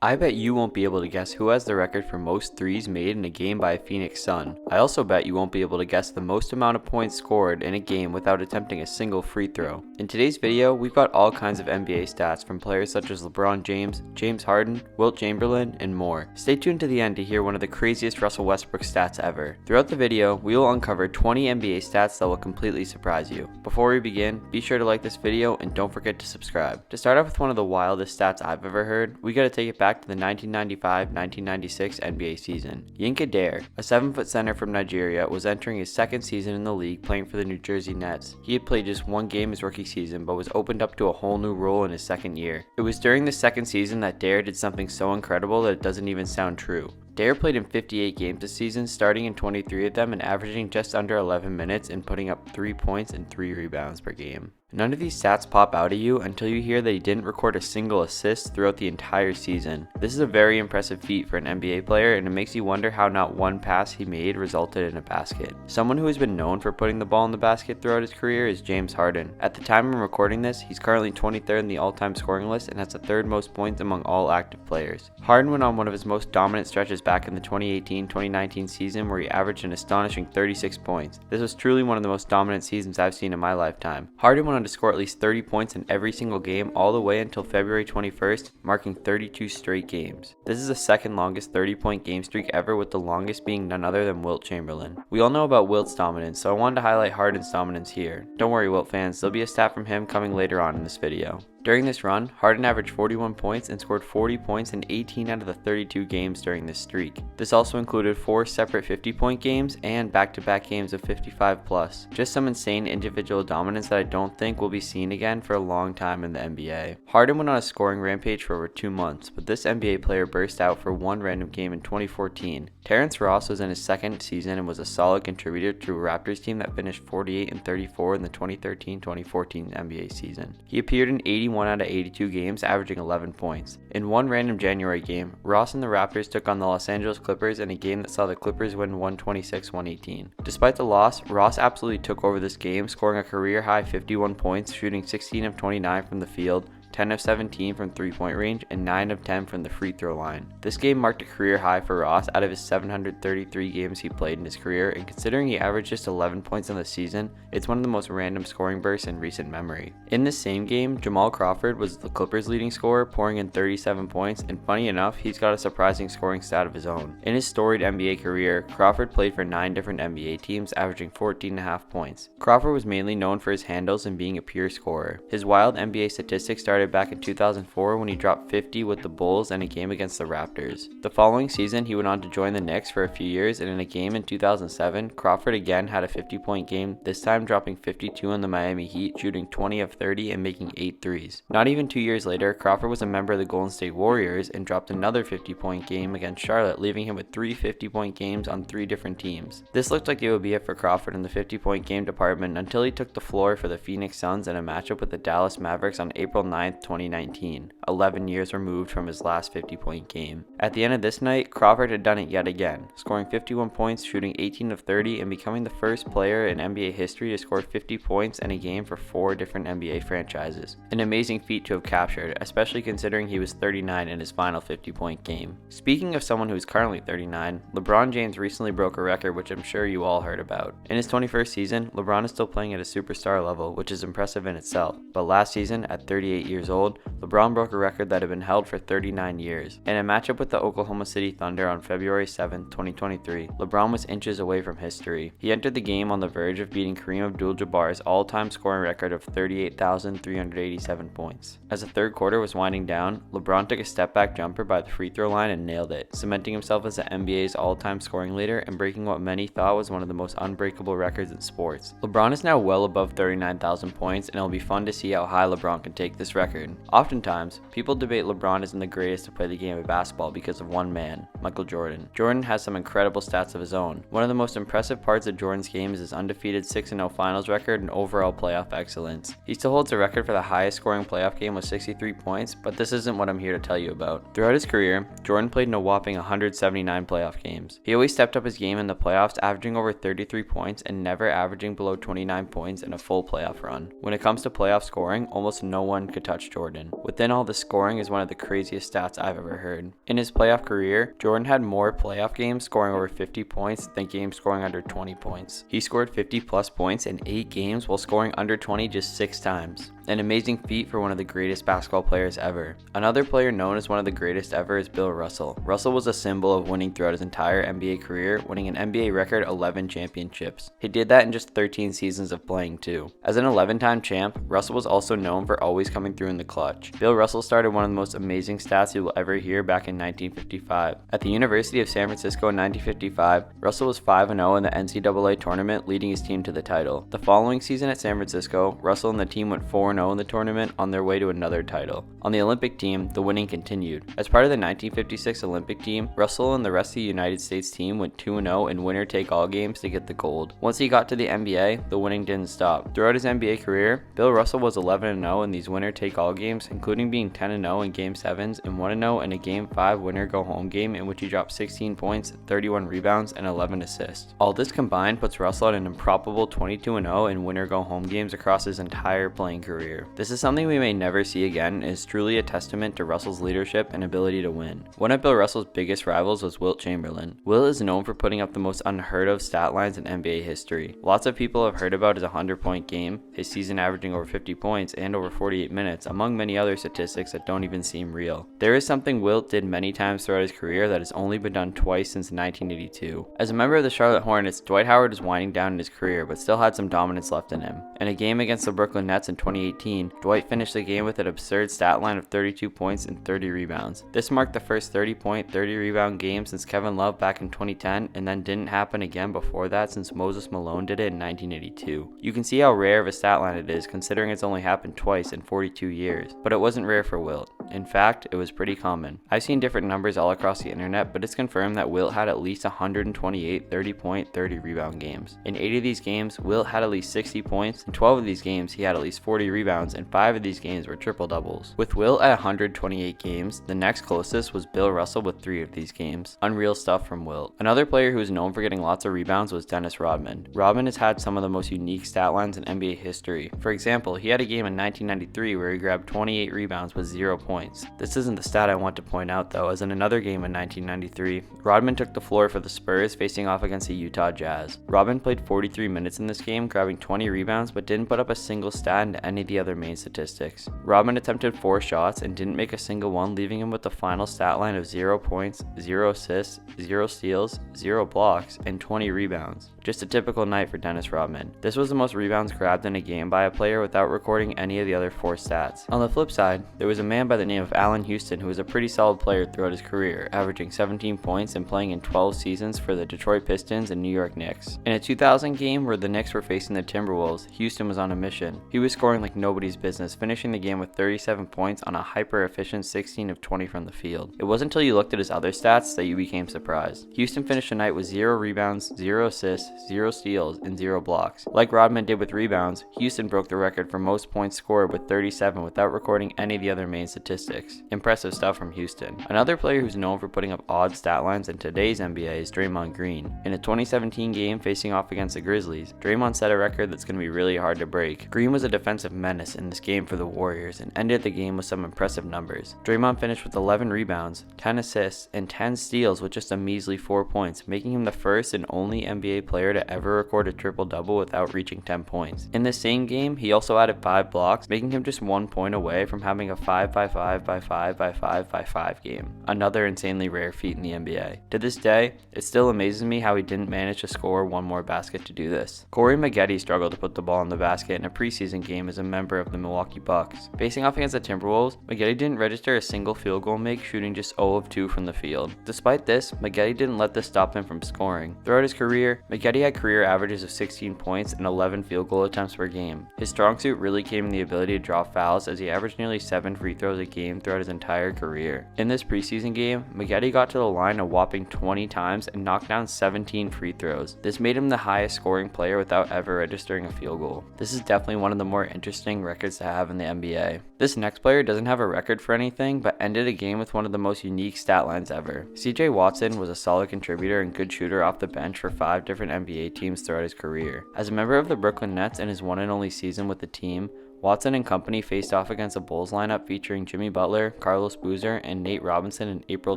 I bet you won't be able to guess who has the record for most threes made in a game by a Phoenix Sun. I also bet you won't be able to guess the most amount of points scored in a game without attempting a single free throw. In today's video, we've got all kinds of NBA stats from players such as LeBron James, James Harden, Wilt Chamberlain, and more. Stay tuned to the end to hear one of the craziest Russell Westbrook stats ever. Throughout the video, we will uncover 20 NBA stats that will completely surprise you. Before we begin, be sure to like this video and don't forget to subscribe. To start off with one of the wildest stats I've ever heard, we gotta take it back to the 1995-1996 NBA season. Yinka Dare, a 7-foot center from Nigeria, was entering his second season in the league playing for the New Jersey Nets. He had played just one game his rookie season but was opened up to a whole new role in his second year. It was during the second season that Dare did something so incredible that it doesn't even sound true. Dare played in 58 games this season, starting in 23 of them and averaging just under 11 minutes and putting up 3 points and 3 rebounds per game. None of these stats pop out at you until you hear that he didn't record a single assist throughout the entire season. This is a very impressive feat for an NBA player, and it makes you wonder how not one pass he made resulted in a basket. Someone who has been known for putting the ball in the basket throughout his career is James Harden. At the time I'm recording this, he's currently 23rd in the all-time scoring list and has the third most points among all active players. Harden went on one of his most dominant stretches back in the 2018-2019 season where he averaged an astonishing 36 points. This was truly one of the most dominant seasons I've seen in my lifetime. Harden went on to score at least 30 points in every single game all the way until February 21st, marking 32 straight games. This is the second longest 30-point game streak ever, with the longest being none other than Wilt Chamberlain. We all know about Wilt's dominance, so I wanted to highlight Harden's dominance here. Don't worry, Wilt fans, there'll be a stat from him coming later on in this video. During this run, Harden averaged 41 points and scored 40 points in 18 out of the 32 games during this streak. This also included 4 separate 50-point games and back-to-back games of 55 plus. Just some insane individual dominance that I don't think will be seen again for a long time in the NBA. Harden went on a scoring rampage for over 2 months, but this NBA player burst out for one random game in 2014. Terrence Ross was in his second season and was a solid contributor to a Raptors team that finished 48-34 in the 2013-2014 NBA season. He appeared in 81 out of 82 games, averaging 11 points. In one random January game, Ross and the Raptors took on the Los Angeles Clippers in a game that saw the Clippers win 126-118. Despite the loss, Ross absolutely took over this game, scoring a career-high 51 points, shooting 16 of 29 from the field, 10 of 17 from three-point range, and 9 of 10 from the free throw line. This game marked a career high for Ross out of his 733 games he played in his career, and considering he averaged just 11 points in the season, it's one of the most random scoring bursts in recent memory. In this same game, Jamal Crawford was the Clippers' leading scorer, pouring in 37 points, and funny enough, he's got a surprising scoring stat of his own. In his storied NBA career, Crawford played for 9 different NBA teams, averaging 14.5 points. Crawford was mainly known for his handles and being a pure scorer. His wild NBA statistics started back in 2004 when he dropped 50 with the Bulls in a game against the Raptors. The following season, he went on to join the Knicks for a few years, and in a game in 2007, Crawford again had a 50-point game, this time dropping 52 on the Miami Heat, shooting 20 of 30 and making 8 threes. Not even 2 years later, Crawford was a member of the Golden State Warriors and dropped another 50-point game against Charlotte, leaving him with 3 50-point games on 3 different teams. This looked like it would be it for Crawford in the 50-point game department until he took the floor for the Phoenix Suns in a matchup with the Dallas Mavericks on April 9th, 2019, 11 years removed from his last 50-point game. At the end of this night, Crawford had done it yet again, scoring 51 points, shooting 18 of 30, and becoming the first player in NBA history to score 50 points in a game for 4 different NBA franchises. An amazing feat to have captured, especially considering he was 39 in his final 50-point game. Speaking of someone who's currently 39, LeBron James recently broke a record which I'm sure you all heard about. In his 21st season, LeBron is still playing at a superstar level, which is impressive in itself, but last season, at 38 years old, LeBron broke a record that had been held for 39 years. In a matchup with the Oklahoma City Thunder on February 7, 2023, LeBron was inches away from history. He entered the game on the verge of beating Kareem Abdul-Jabbar's all-time scoring record of 38,387 points. As the third quarter was winding down, LeBron took a step-back jumper by the free throw line and nailed it, cementing himself as the NBA's all-time scoring leader and breaking what many thought was one of the most unbreakable records in sports. LeBron is now well above 39,000 points, and it'll be fun to see how high LeBron can take this record. Oftentimes, people debate LeBron isn't the greatest to play the game of basketball because of one man, Michael Jordan. Jordan has some incredible stats of his own. One of the most impressive parts of Jordan's game is his undefeated 6-0 finals record and overall playoff excellence. He still holds the record for the highest scoring playoff game with 63 points, but this isn't what I'm here to tell you about. Throughout his career, Jordan played in a whopping 179 playoff games. He always stepped up his game in the playoffs, averaging over 33 points and never averaging below 29 points in a full playoff run. When it comes to playoff scoring, almost no one could touch touch Jordan. Within all the scoring is one of the craziest stats I've ever heard. In his playoff career, Jordan had more playoff games scoring over 50 points than games scoring under 20 points. He scored 50 plus points in 8 games while scoring under 20 just 6 times. An amazing feat for one of the greatest basketball players ever. Another player known as one of the greatest ever is Bill Russell. Russell was a symbol of winning throughout his entire NBA career, winning an NBA record 11 championships. He did that in just 13 seasons of playing too. As an 11-time champ, Russell was also known for always coming through in the clutch. Bill Russell started one of the most amazing stats you will ever hear back in 1955. At the University of San Francisco in 1955, Russell was 5-0 in the NCAA tournament, leading his team to the title. The following season at San Francisco, Russell and the team went 4-0 in the tournament on their way to another title. On the Olympic team, the winning continued. As part of the 1956 Olympic team, Russell and the rest of the United States team went 2-0 in winner-take-all games to get the gold. Once he got to the NBA, the winning didn't stop. Throughout his NBA career, Bill Russell was 11-0 in these winner-take-all games, including being 10-0 in Game 7s and 1-0 in a Game 5 winner-go-home game in which he dropped 16 points, 31 rebounds, and 11 assists. All this combined puts Russell at an improbable 22-0 in winner-go-home games across his entire playing career. This is something we may never see again and is truly a testament to Russell's leadership and ability to win. One of Bill Russell's biggest rivals was Wilt Chamberlain. Wilt is known for putting up the most unheard of stat lines in NBA history. Lots of people have heard about his 100-point game, his season averaging over 50 points and over 48 minutes, among many other statistics that don't even seem real. There is something Wilt did many times throughout his career that has only been done twice since 1982. As a member of the Charlotte Hornets, Dwight Howard was winding down in his career but still had some dominance left in him. In a game against the Brooklyn Nets in 2018, Dwight finished the game with an absurd stat line of 32 points and 30 rebounds. This marked the first 30-point, 30-rebound game since Kevin Love back in 2010, and then didn't happen again before that since Moses Malone did it in 1982. You can see how rare of a stat line it is considering it's only happened twice in 42 years, but it wasn't rare for Wilt. In fact, it was pretty common. I've seen different numbers all across the internet, but it's confirmed that Wilt had at least 128 30-point, 30-rebound games. In 8 of these games, Wilt had at least 60 points. In 12 of these games, he had at least 40 rebounds, and 5 of these games were triple doubles. With Wilt at 128 games, the next closest was Bill Russell with 3 of these games. Unreal stuff from Wilt. Another player who is known for getting lots of rebounds was Dennis Rodman. Rodman has had some of the most unique stat lines in NBA history. For example, he had a game in 1993 where he grabbed 28 rebounds with 0 points. This isn't the stat I want to point out though, as in another game in 1993, Rodman took the floor for the Spurs facing off against the Utah Jazz. Rodman played 43 minutes in this game, grabbing 20 rebounds, but didn't put up a single stat in any of the other main statistics. Rodman attempted 4 shots and didn't make a single one, leaving him with the final stat line of 0 points, 0 assists, 0 steals, 0 blocks, and 20 rebounds. Just a typical night for Dennis Rodman. This was the most rebounds grabbed in a game by a player without recording any of the other 4 stats. On the flip side, there was a man by the name of Allen Houston who was a pretty solid player throughout his career, averaging 17 points and playing in 12 seasons for the Detroit Pistons and New York Knicks. In a 2000 game where the Knicks were facing the Timberwolves, Houston was on a mission. He was scoring like nobody's business, finishing the game with 37 points on a hyper-efficient 16 of 20 from the field. It wasn't until you looked at his other stats that you became surprised. Houston finished the night with 0 rebounds, 0 assists, 0 steals, and 0 blocks. Like Rodman did with rebounds, Houston broke the record for most points scored with 37 without recording any of the other main statistics. Impressive stuff from Houston. Another player who's known for putting up odd stat lines in today's NBA is Draymond Green. In a 2017 game facing off against the Grizzlies, Draymond set a record that's going to be really hard to break. Green was a defensive menace in this game for the Warriors and ended the game with some impressive numbers. Draymond finished with 11 rebounds, 10 assists, and 10 steals with just a measly 4 points, making him the first and only NBA player to ever record a triple-double without reaching 10 points. In the same game, he also added 5 blocks, making him just 1 point away from having a 5-by-5-by-5-by-5-by-5 game. Another insanely rare feat in the NBA. To this day, it still amazes me how he didn't manage to score one more basket to do this. Corey Maggette struggled to put the ball in the basket in a preseason game as a member of the Milwaukee Bucks. Facing off against the Timberwolves, Maggette didn't register a single field goal make, shooting just 0 of 2 from the field. Despite this, Maggette didn't let this stop him from scoring. Throughout his career, Maggette had career averages of 16 points and 11 field goal attempts per game. His strong suit really came in the ability to draw fouls, as he averaged nearly 7 free throws a game throughout his entire career. In this preseason game, Maggette got to the line a whopping 20 times and knocked down 17 free throws. This made him the highest scoring player without ever registering a field goal. This is definitely one of the more interesting records to have in the NBA. This next player doesn't have a record for anything, but ended a game with one of the most unique stat lines ever. CJ Watson was a solid contributor and good shooter off the bench for 5 different NBA teams throughout his career. As a member of the Brooklyn Nets in his one and only season with the team, Watson and company faced off against a Bulls lineup featuring Jimmy Butler, Carlos Boozer, and Nate Robinson in April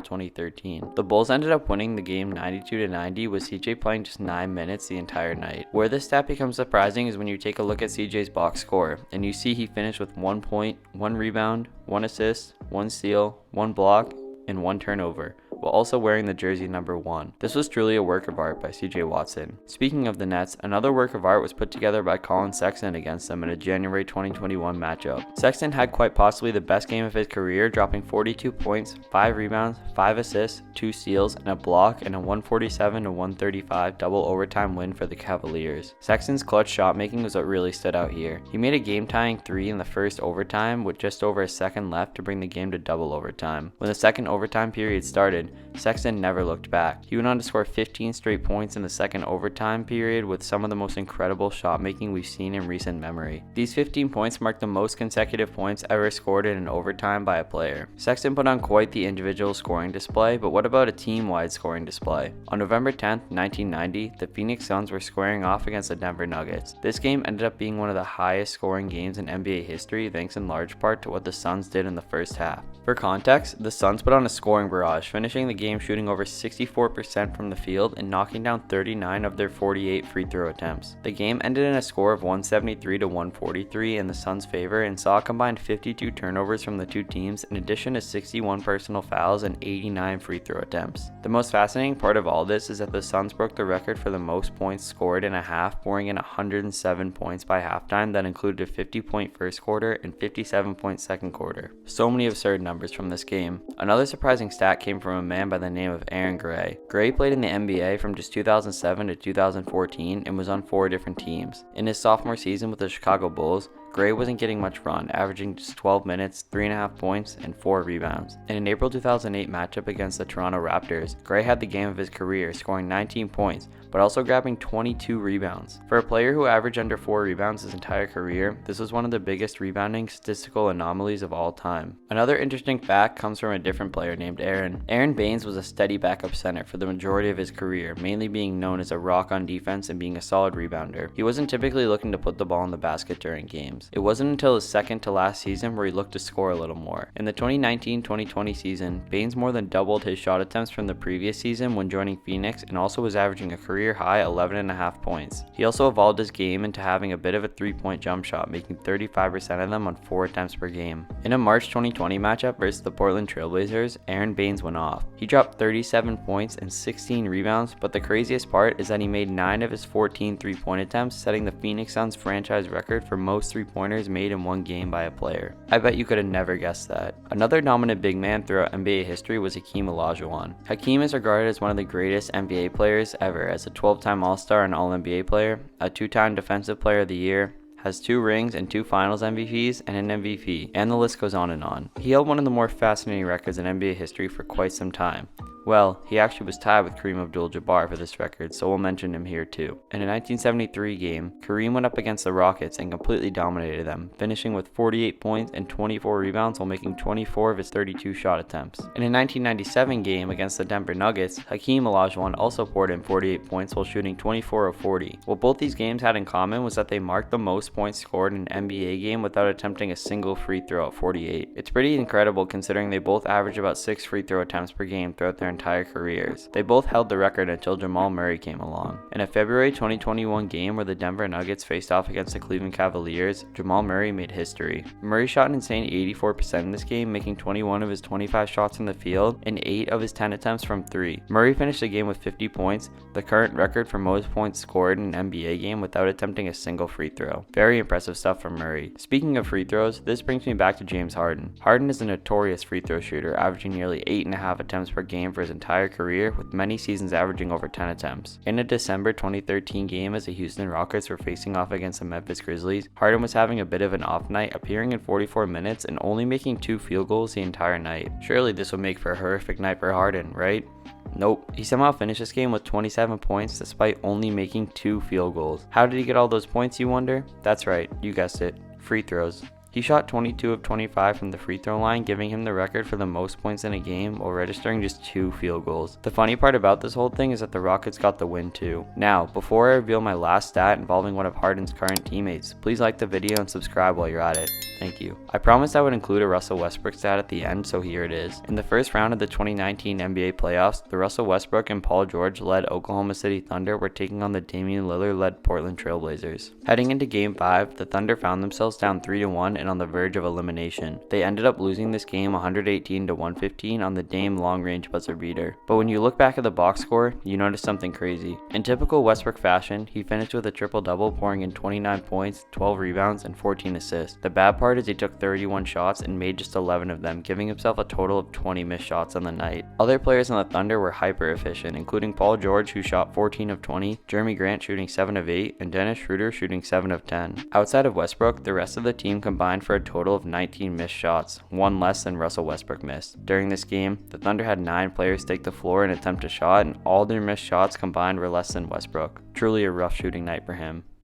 2013. The Bulls ended up winning the game 92-90 with CJ playing just 9 minutes the entire night. Where this stat becomes surprising is when you take a look at CJ's box score, and you see he finished with 1 point, 1 rebound, 1 assist, 1 steal, 1 block, and 1 turnover, while also wearing the jersey number 1. This was truly a work of art by CJ Watson. Speaking of the Nets, another work of art was put together by Colin Sexton against them in a January 2021 matchup. Sexton had quite possibly the best game of his career, dropping 42 points, 5 rebounds, 5 assists, 2 steals, and a block in a 147-135 double overtime win for the Cavaliers. Sexton's clutch shot making was what really stood out here. He made a game-tying 3 in the first overtime with just over a second left to bring the game to double overtime. When the second overtime period started, Sexton never looked back. He went on to score 15 straight points in the second overtime period with some of the most incredible shot making we've seen in recent memory. These 15 points marked the most consecutive points ever scored in an overtime by a player. Sexton put on quite the individual scoring display, but what about a team-wide scoring display? On November 10th, 1990, the Phoenix Suns were squaring off against the Denver Nuggets. This game ended up being one of the highest scoring games in NBA history thanks in large part to what the Suns did in the first half. For context, the Suns put on a scoring barrage, finishing the game shooting over 64% from the field and knocking down 39 of their 48 free throw attempts. The game ended in a score of 173-143 in the Suns' favor and saw a combined 52 turnovers from the two teams in addition to 61 personal fouls and 89 free throw attempts. The most fascinating part of all this is that the Suns broke the record for the most points scored in a half, pouring in 107 points by halftime that included a 50-point first quarter and 57-point second quarter. So many absurd numbers from this game. Another surprising stat came from a man by the name of Aaron Gray. Gray played in the NBA from just 2007 to 2014 and was on 4 different teams. In his sophomore season with the Chicago Bulls, Gray wasn't getting much run, averaging just 12 minutes, 3.5 points, and 4 rebounds. In an April 2008 matchup against the Toronto Raptors, Gray had the game of his career, scoring 19 points, but also grabbing 22 rebounds. For a player who averaged under 4 rebounds his entire career, this was one of the biggest rebounding statistical anomalies of all time. Another interesting fact comes from a different player named Aaron. Aaron Baines was a steady backup center for the majority of his career, mainly being known as a rock on defense and being a solid rebounder. He wasn't typically looking to put the ball in the basket during games. It wasn't until his second to last season where he looked to score a little more. In the 2019-2020 season, Baines more than doubled his shot attempts from the previous season when joining Phoenix and also was averaging a career high 11.5 points. He also evolved his game into having a bit of a 3-point jump shot, making 35% of them on 4 attempts per game. In a March 2020 matchup versus the Portland Trailblazers, Aaron Baines went off. He dropped 37 points and 16 rebounds, but the craziest part is that he made 9 of his 14 3-point attempts, setting the Phoenix Suns franchise record for most 3-pointers made in one game by a player. I bet you could have never guessed that. Another dominant big man throughout NBA history was Hakeem Olajuwon. Hakeem is regarded as one of the greatest NBA players ever, as a 12-time All-Star and All-NBA player, a 2-time Defensive Player of the Year, has 2 rings and 2 finals MVPs and an MVP, and the list goes on and on. He held one of the more fascinating records in NBA history for quite some time. Well, he actually was tied with Kareem Abdul-Jabbar for this record, so we'll mention him here too. In a 1973 game, Kareem went up against the Rockets and completely dominated them, finishing with 48 points and 24 rebounds while making 24 of his 32 shot attempts. In a 1997 game against the Denver Nuggets, Hakeem Olajuwon also poured in 48 points while shooting 24 of 40. What both these games had in common was that they marked the most points scored in an NBA game without attempting a single free throw at 48. It's pretty incredible considering they both average about 6 free throw attempts per game throughout their entire careers. They both held the record until Jamal Murray came along. In a February 2021 game where the Denver Nuggets faced off against the Cleveland Cavaliers, Jamal Murray made history. Murray shot an insane 84% in this game, making 21 of his 25 shots in the field and 8 of his 10 attempts from 3. Murray finished the game with 50 points, the current record for most points scored in an NBA game without attempting a single free throw. Very impressive stuff from Murray. Speaking of free throws, this brings me back to James Harden. Harden is a notorious free throw shooter, averaging nearly 8.5 attempts per game for his entire career, with many seasons averaging over 10 attempts. In a December 2013 game as the Houston Rockets were facing off against the Memphis Grizzlies, Harden was having a bit of an off night, appearing in 44 minutes and only making 2 field goals the entire night. Surely this would make for a horrific night for Harden, right? Nope. He somehow finished this game with 27 points despite only making 2 field goals. How did he get all those points, you wonder? That's right, you guessed it. Free throws. He shot 22 of 25 from the free throw line, giving him the record for the most points in a game while registering just 2 field goals. The funny part about this whole thing is that the Rockets got the win too. Now, before I reveal my last stat involving one of Harden's current teammates, please like the video and subscribe while you're at it. Thank you. I promised I would include a Russell Westbrook stat at the end, so here it is. In the first round of the 2019 NBA playoffs, the Russell Westbrook and Paul George-led Oklahoma City Thunder were taking on the Damian Lillard-led Portland Trailblazers. Heading into Game 5, the Thunder found themselves down 3-1 and on the verge of elimination. They ended up losing this game 118-115 on the Dame long-range buzzer beater. But when you look back at the box score, you notice something crazy. In typical Westbrook fashion, he finished with a triple-double, pouring in 29 points, 12 rebounds, and 14 assists. The bad part is he took 31 shots and made just 11 of them, giving himself a total of 20 missed shots on the night. Other players on the Thunder were hyper efficient, including Paul George, who shot 14 of 20, Jeremy Grant shooting 7 of 8, and Dennis Schroeder shooting 7 of 10. Outside of Westbrook, the rest of the team combined for a total of 19 missed shots, one less than Russell Westbrook missed. During this game, the Thunder had 9 players take the floor and attempt a shot, and all their missed shots combined were less than Westbrook. Truly a rough shooting night for him.